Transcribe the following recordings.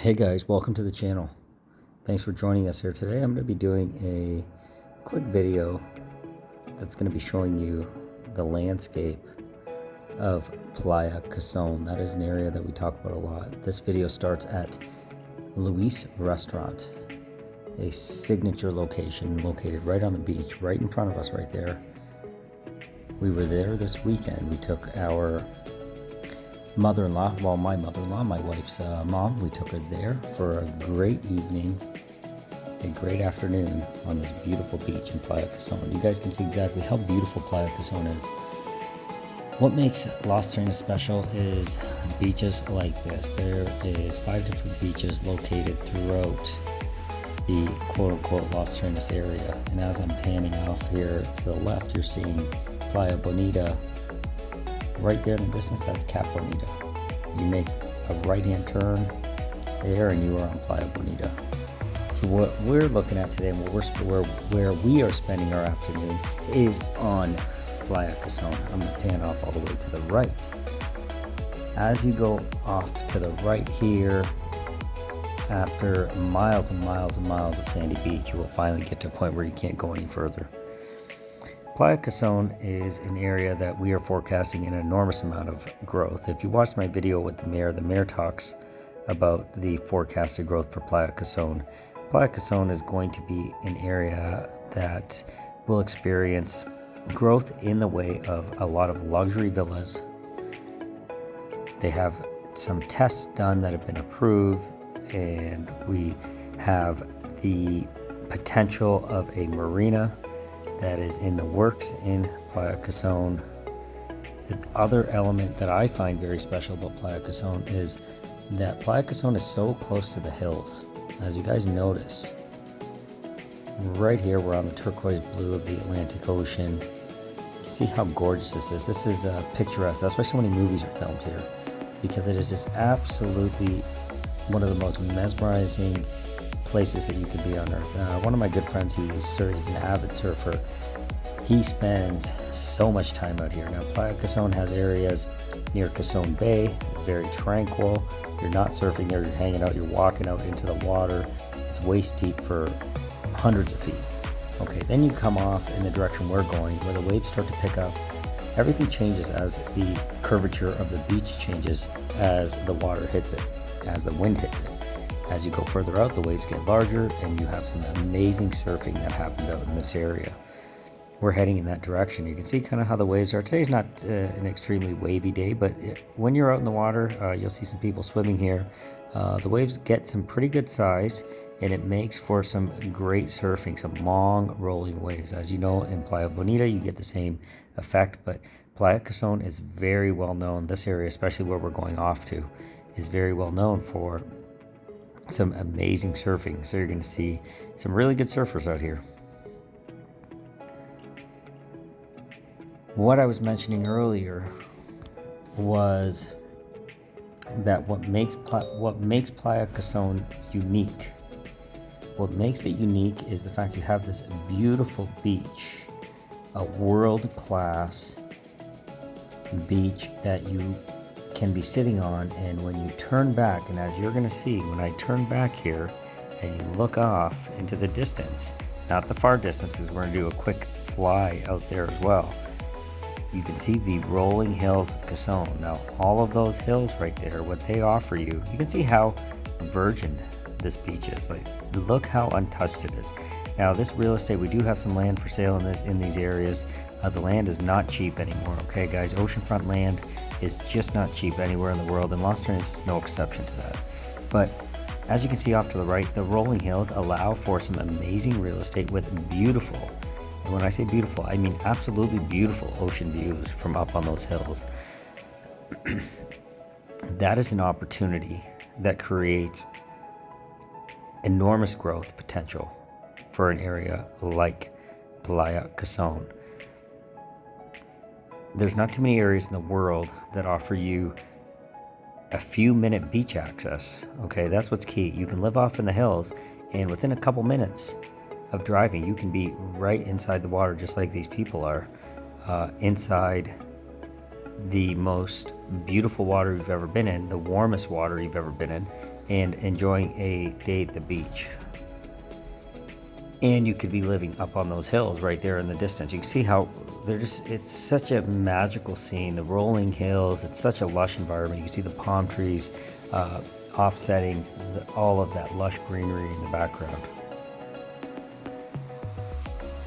Hey guys, welcome to the channel. Thanks for joining us here today. I'm going to be doing a quick video that's going to be showing you the landscape of Playa Coson. That is an area that we talk about a lot. This video starts at Luis Restaurant, a signature location located right on the beach, right in front of us right there. We were there this weekend. We took our mother-in-law, well, my mother-in-law, my wife's mom, we took her there for a great evening, a great afternoon on this beautiful beach in Playa Coson. You guys can see exactly how beautiful Playa Coson is. What makes Las Terrenas special is beaches like this. There is 5 different beaches located throughout the quote-unquote Las Terrenas area. And as I'm panning off here to the left, you're seeing Playa Bonita. Right there in the distance, that's Cap Bonita. You make a right-hand turn there and you are on Playa Bonita. So what we're looking at today and where we are spending our afternoon is on Playa Coson. I'm going to pan off all the way to the right. As you go off to the right here, after miles and miles and miles of sandy beach, you will finally get to a point where you can't go any further. Playa Coson is an area that we are forecasting an enormous amount of growth. If you watched my video with the mayor talks about the forecasted growth for Playa Coson. Playa Coson is going to be an area that will experience growth in the way of a lot of luxury villas. They have some tests done that have been approved, and we have the potential of a marina that is in the works in Playa Coson. The other element that I find very special about Playa Coson is that Playa Coson is so close to the hills. As you guys notice, right here we're on the turquoise blue of the Atlantic Ocean. You can see how gorgeous this is. This is picturesque. That's why so many movies are filmed here, because it is just absolutely one of the most mesmerizing places that you could be on earth. One of my good friends, he's an avid surfer. He spends so much time out here. Now, Playa Coson has areas near Coson Bay. It's very tranquil. You're not surfing there, you're hanging out, you're walking out into the water. It's waist deep for hundreds of feet. Okay, then you come off in the direction we're going, where the waves start to pick up. Everything changes as the curvature of the beach changes, as the water hits it, as the wind hits it. As you go further out, the waves get larger, and you have some amazing surfing that happens out in this area. We're heading in that direction. You can see kind of how the waves are. Today's not an extremely wavy day, but when you're out in the water, you'll see some people swimming here. The waves get some pretty good size, and it makes for some great surfing, some long rolling waves. As you know, in Playa Bonita, you get the same effect, but Playa Coson is very well known. This area, especially where we're going off to, is very well known for some amazing surfing. So you're going to see some really good surfers out here. What I was mentioning earlier was that what makes Playa Coson unique. What makes it unique is the fact you have this beautiful beach, a world-class beach that you can be sitting on, and when you turn back, and as you're going to see when I turn back here and you look off into the distance, not the far distances, we're going to do a quick fly out there as well, you can see the rolling hills of Coson. Now all of those hills right there, what they offer you can see how virgin this beach is. Like, look how untouched it is. Now this real estate, we do have some land for sale in these areas. The land is not cheap anymore, okay guys? Oceanfront land is just not cheap anywhere in the world, and Las Terrenas is no exception to that. But as you can see off to the right, the rolling hills allow for some amazing real estate with beautiful, and when I say beautiful, I mean absolutely beautiful ocean views from up on those hills. That is an opportunity that creates enormous growth potential for an area like Playa Coson. There's not too many areas in the world that offer you a few minute beach access. Okay, that's what's key. You can live off in the hills, and within a couple minutes of driving, you can be right inside the water, just like these people are, inside the most beautiful water you've ever been in, the warmest water you've ever been in, and enjoying a day at the beach. And you could be living up on those hills right there in the distance. You can see how it's such a magical scene. The rolling hills, it's such a lush environment. You can see the palm trees offsetting all of that lush greenery in the background.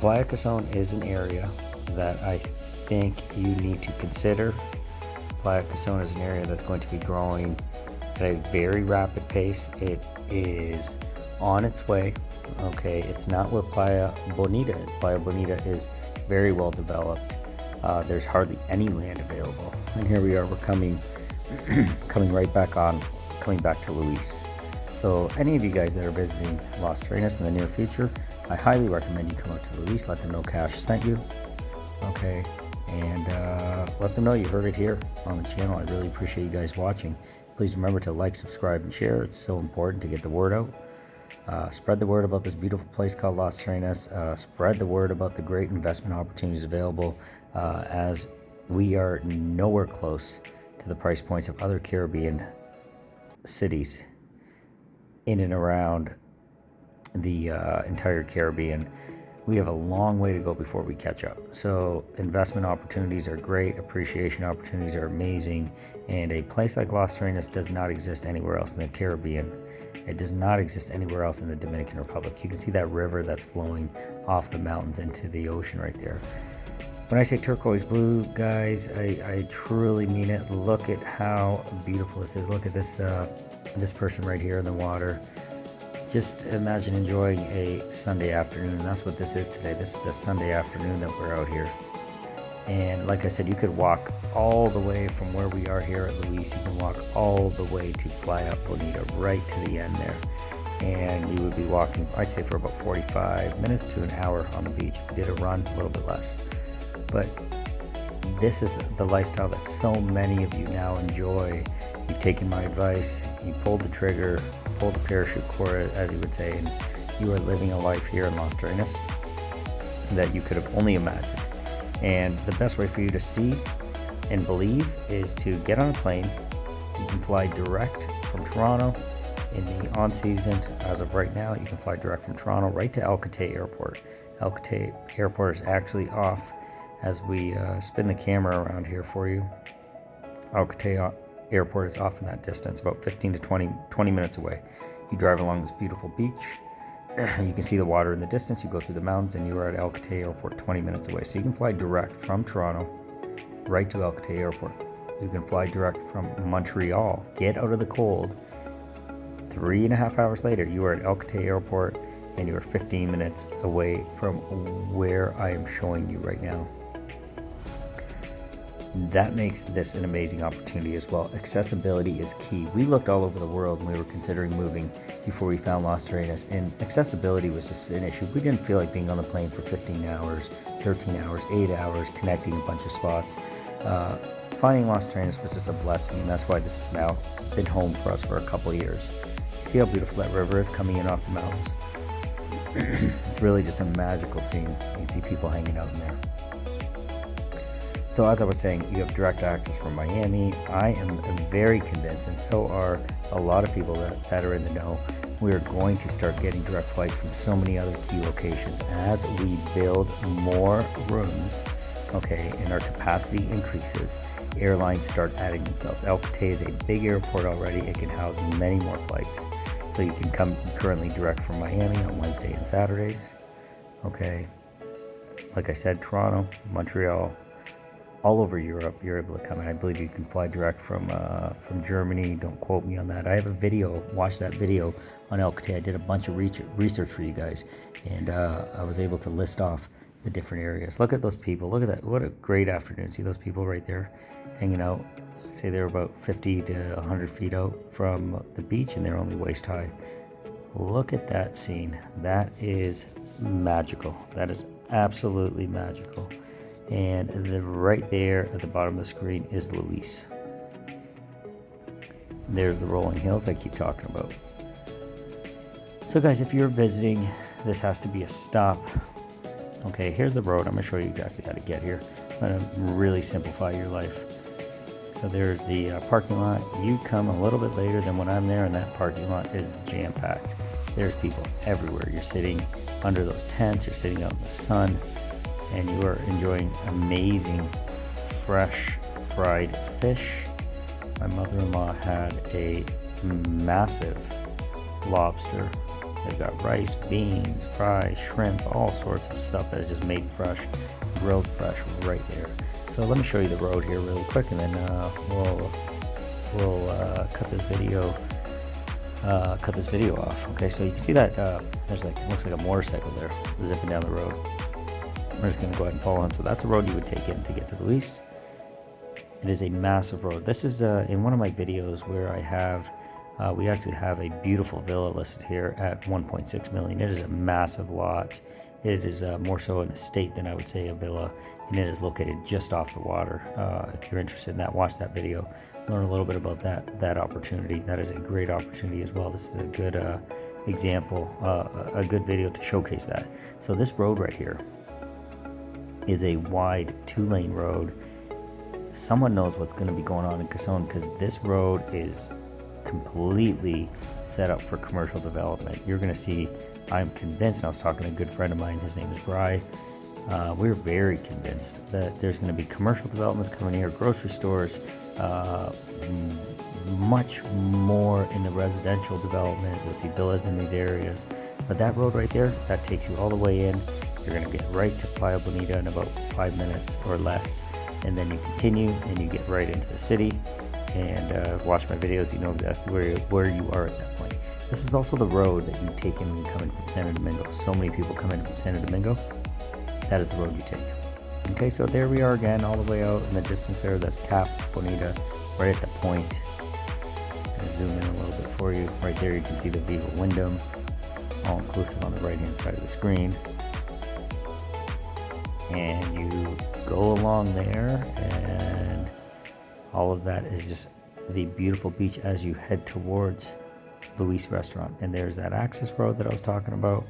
Playa Coson is an area that I think you need to consider. Playa Coson is an area that's going to be growing at a very rapid pace. It is on its way. Okay, it's not where Playa Bonita is. Playa Bonita is very well developed. There's hardly any land available. And here we are, we're coming back to Luis. So any of you guys that are visiting Las Terrenas in the near future, I highly recommend you come out to Luis, let them know KASH sent you. Okay, and let them know you heard it here on the channel. I really appreciate you guys watching. Please remember to like, subscribe, and share. It's so important to get the word out. Spread the word about this beautiful place called Las Terrenas. Spread the word about the great investment opportunities available, as we are nowhere close to the price points of other Caribbean cities in and around the entire Caribbean. We have a long way to go before we catch up. So investment opportunities are great, appreciation opportunities are amazing, and a place like Las Terrenas does not exist anywhere else in the Caribbean. It does not exist anywhere else in the Dominican Republic. You can see that river that's flowing off the mountains into the ocean right there. When I say turquoise blue, guys, I truly mean it. Look at how beautiful this is. Look at this this person right here in the water. Just imagine enjoying a Sunday afternoon. That's what this is today. This is a Sunday afternoon that we're out here. And like I said, you could walk all the way from where we are here at Luis. You can walk all the way to Playa Bonita, right to the end there. And you would be walking, I'd say, for about 45 minutes to an hour on the beach. If you did a run, a little bit less. But this is the lifestyle that so many of you now enjoy. You've taken my advice, you pulled the trigger, pulled the parachute cord, as you would say, and you are living a life here in Las Terrenas that you could have only imagined. And the best way for you to see and believe is to get on a plane. You can fly direct from Toronto in the on-season. As of right now, you can fly direct from Toronto right to El Cate Airport. El Cate Airport is actually off as we spin the camera around here for you. El Cate Airport is off in that distance, about 15 to 20 minutes away. You drive along this beautiful beach. You can see the water in the distance. You go through the mountains and you are at El Cate Airport 20 minutes away. So you can fly direct from Toronto right to El Cate Airport. You can fly direct from Montreal. Get out of the cold. 3.5 hours later, you are at El Cate Airport and you are 15 minutes away from where I am showing you right now. That makes this an amazing opportunity as well. Accessibility is key. We looked all over the world when we were considering moving before we found Las Terrenas, and accessibility was just an issue. We didn't feel like being on the plane for 15 hours, 13 hours, 8 hours, connecting a bunch of spots. Finding Las Terrenas was just a blessing, and that's why this has now been home for us for a couple of years. See how beautiful that river is coming in off the mountains? It's really just a magical scene. You see people hanging out in there. So as I was saying, you have direct access from Miami. I am very convinced, and so are a lot of people that are in the know, we are going to start getting direct flights from so many other key locations as we build more rooms, okay, and our capacity increases. Airlines start adding themselves. El Cate is a big airport already. It can house many more flights. So you can come currently direct from Miami on Wednesday and Saturdays, okay. Like I said, Toronto, Montreal, all over Europe, you're able to come in. I believe you can fly direct from Germany. Don't quote me on that. I have a video. Watch that video on El Cate. I did a bunch of research for you guys, and I was able to list off the different areas. Look at those people. Look at that. What a great afternoon. See those people right there hanging out? I'd say they're about 50 to 100 feet out from the beach, and they're only waist high. Look at that scene. That is magical. That is absolutely magical. And right there at the bottom of the screen is Luis. There's the rolling hills I keep talking about. So guys, if you're visiting, this has to be a stop. Okay, here's the road. I'm going to show you exactly how to get here. I'm going to really simplify your life. So there's the parking lot. You come a little bit later than when I'm there, and that parking lot is jam-packed. There's people everywhere. You're sitting under those tents, you're sitting out in the sun, and you are enjoying amazing fresh fried fish. My mother-in-law had a massive lobster. They've got rice, beans, fries, shrimp, all sorts of stuff that is just made fresh, grilled fresh right there. So let me show you the road here really quick, and then we'll cut this video off. Okay, so you can see that there's looks like a motorcycle there zipping down the road. We're just gonna go ahead and follow him. So that's the road you would take in to get to Luis. It is a massive road. This is in one of my videos where I have we actually have a beautiful villa listed here at 1.6 million. It is a massive lot. It is more so an estate than I would say a villa, and it is located just off the water. If you're interested in that, watch that video. Learn a little bit about that opportunity. That is a great opportunity as well. This is a good example, a good video to showcase that. So this road right here is a wide 2-lane road. Someone knows what's going to be going on in Coson, because this road is completely set up for commercial development. You're going to see, I'm convinced, I was talking to a good friend of mine, his name is Bry. We're very convinced that there's going to be commercial developments coming here, grocery stores, much more in the residential development. You'll see villas in these areas. But that road right there, that takes you all the way in. You're going to get right to Playa Bonita in about 5 minutes or less. And then you continue and you get right into the city. And watch my videos, you know exactly where you are at that point. This is also the road that you take in when you come in from Santo Domingo. So many people come in from Santo Domingo. That is the road you take. Okay, so there we are again, all the way out in the distance there. That's Cap Bonita, right at the point. I'm going to zoom in a little bit for you. Right there you can see the Viva Wyndham, all inclusive on the right hand side of the screen. And you go along there, and all of that is just the beautiful beach as you head towards Luis Restaurant. And there's that access road that I was talking about.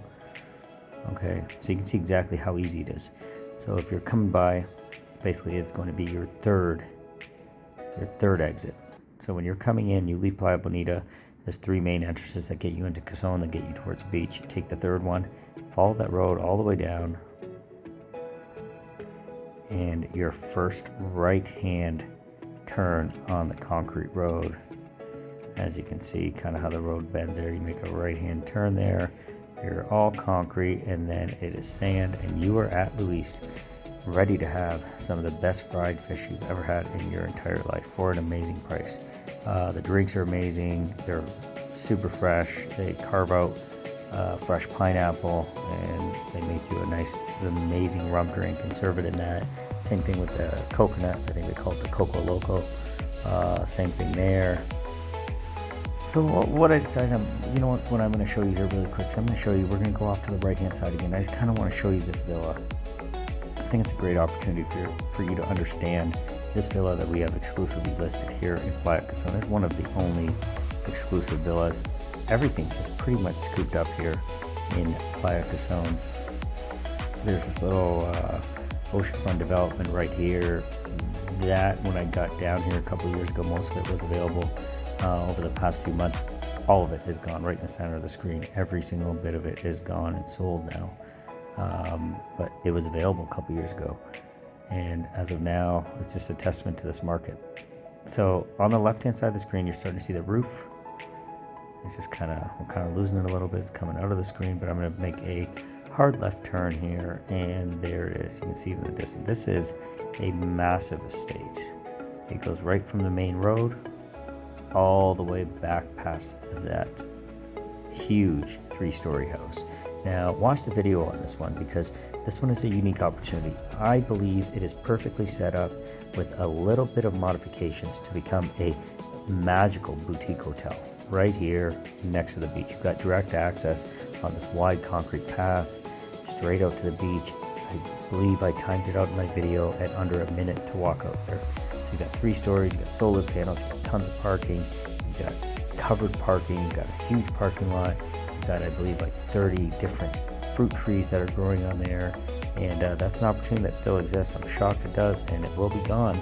Okay, so you can see exactly how easy it is. So if you're coming by, basically it's going to be your third exit. So when you're coming in, you leave Playa Bonita. There's 3 main entrances that get you into Coson, that get you towards the beach. You take the third one, follow that road all the way down, and your first right-hand turn on the concrete road. As you can see, kind of how the road bends there. You make a right-hand turn there. You're all concrete, and then it is sand, and you are at Luis, ready to have some of the best fried fish you've ever had in your entire life for an amazing price. The drinks are amazing. They're super fresh. They carve out fresh pineapple, and they make you a nice, amazing rum drink and serve it in that. Same thing with the coconut. I think they call it the Coco Loco. Same thing there. So what I decided, you know what I'm going to show you here really quick. So I'm going to show you, we're going to go off to the right hand side again. I just kind of want to show you this villa. I think it's a great opportunity for you to understand this villa that we have exclusively listed here in Playa Coson. It's one of the only exclusive villas. Everything is pretty much scooped up here in Playa Coson. There's this little oceanfront development right here. That, when I got down here a couple of years ago, most of it was available. Over the past few months, all of it is gone right in the center of the screen. Every single bit of it is gone and sold now. But it was available a couple years ago. And as of now, it's just a testament to this market. So on the left-hand side of the screen, you're starting to see the roof. It's just I'm kind of losing it a little bit. It's coming out of the screen, but I'm going to make a hard left turn here, and there it is. You can see it in the distance. This is a massive estate. It goes right from the main road all the way back past that huge 3-story house. Now watch the video on this one, because this one is a unique opportunity. I believe it is perfectly set up with a little bit of modifications to become a magical boutique hotel right here next to the beach. You've got direct access on this wide concrete path straight out to the beach. I believe I timed it out in my video at under a minute to walk out there. So you got 3 stories, you got solar panels, you got tons of parking, you got covered parking, you got a huge parking lot, you got, I believe, like 30 different fruit trees that are growing on there, and that's an opportunity that still exists. I'm shocked it does, and it will be gone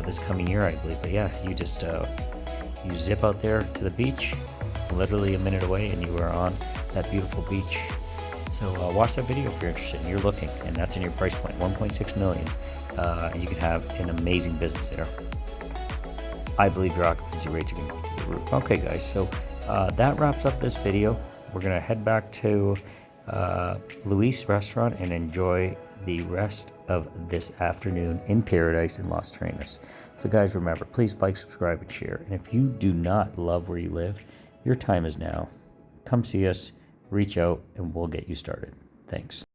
this coming year, I believe. But yeah, you just you zip out there to the beach, literally a minute away, and you are on that beautiful beach. So watch that video if you're interested and you're looking, and that's in your price point, 1.6 million. And you can have an amazing business there. I believe your occupancy rates are going to go through the roof. Okay, guys, so that wraps up this video. We're going to head back to Luis Restaurant and enjoy the rest of this afternoon in paradise in Las Terrenas. So guys, remember, please like, subscribe, and share. And if you do not love where you live, your time is now. Come see us, reach out, and we'll get you started. Thanks.